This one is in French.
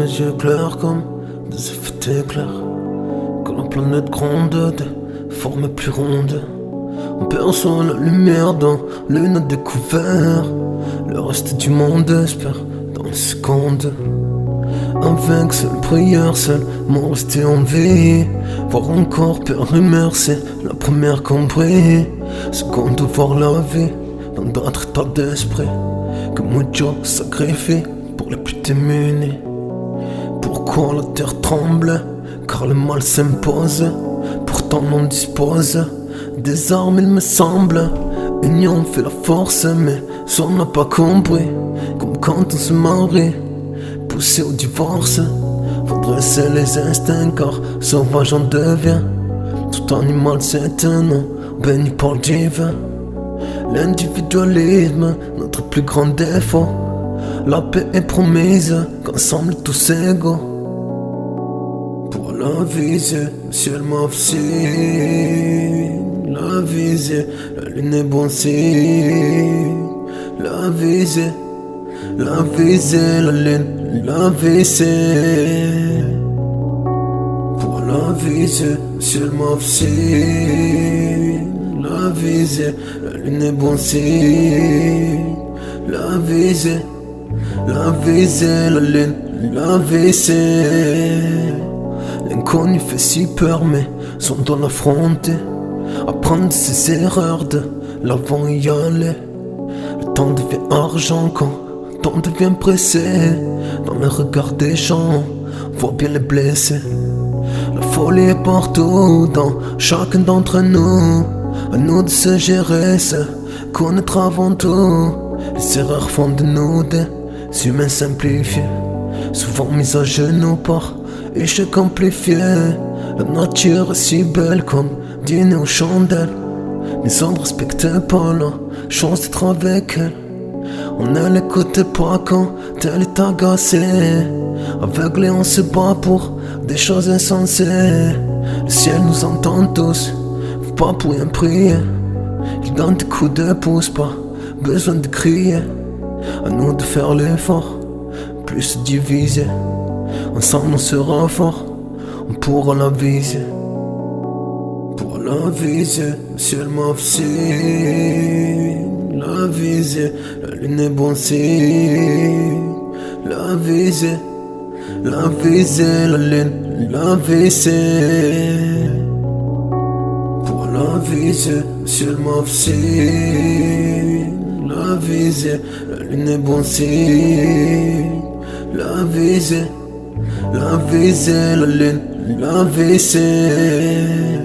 les yeux clairs comme des effets éclairs. Que la planète gronde, des formes plus rondes. On perçoit la lumière dans l'une découvert. Le reste du monde espère dans une seconde. Avec seule prière, seulement rester en vie. Voir encore père et mère, c'est la première compris. Seconde, voir la vie dans d'autres états d'esprit. Que Dieu sacrifie pour les plus démunis. Pourquoi la terre tremble? Car le mal s'impose. Pourtant on dispose des armes, il me semble. Union fait la force, mais on n'a pas compris. Comme quand on se marie, poussé au divorce. Faut dresser les instincts, car sauvage on devient. Tout animal c'est un nom béni par le divin. L'individualisme, notre plus grand défaut. La paix est promise, qu'ensemble tous égaux. Pour la visée, le ciel m'officie. La visée, la lune est bon signe. La visée, la lune, la visée. Pour la visée, le ciel m'officie. La visée, la lune est bon signe. La visée, la lune, la visée. L'inconnu fait si peur, mais on doit l'affronter. Apprendre ses erreurs, de l'avant y aller. Le temps devient argent quand le temps devient pressé. Dans le regard des gens, on voit bien les blessés. La folie est partout, dans chacun d'entre nous. À nous de se gérer, se connaître avant tout. Les erreurs font de nous des humains simplifiés. Souvent mis à genoux par échec amplifié. La nature est si belle comme dîner aux chandelles. Mais on ne respecte pas la chance d'être avec elle. On ne l'écoute pas quand elle est agacée. Aveuglé on se bat pour des choses insensées. Le ciel nous entend tous, faut pas pour rien prier. Il donne des coups de pouce, pas besoin de crier. À nous de faire l'effort, plus se diviser. Ensemble on sera fort, on pourra la viser. Pour la visée, le ciel m'officie. La visée, la lune est bon signe. La visée, la lune, la visée. Pour la visée, le ciel m'officie. La visée, la lune est bon signe. La visée, la lune, la visée.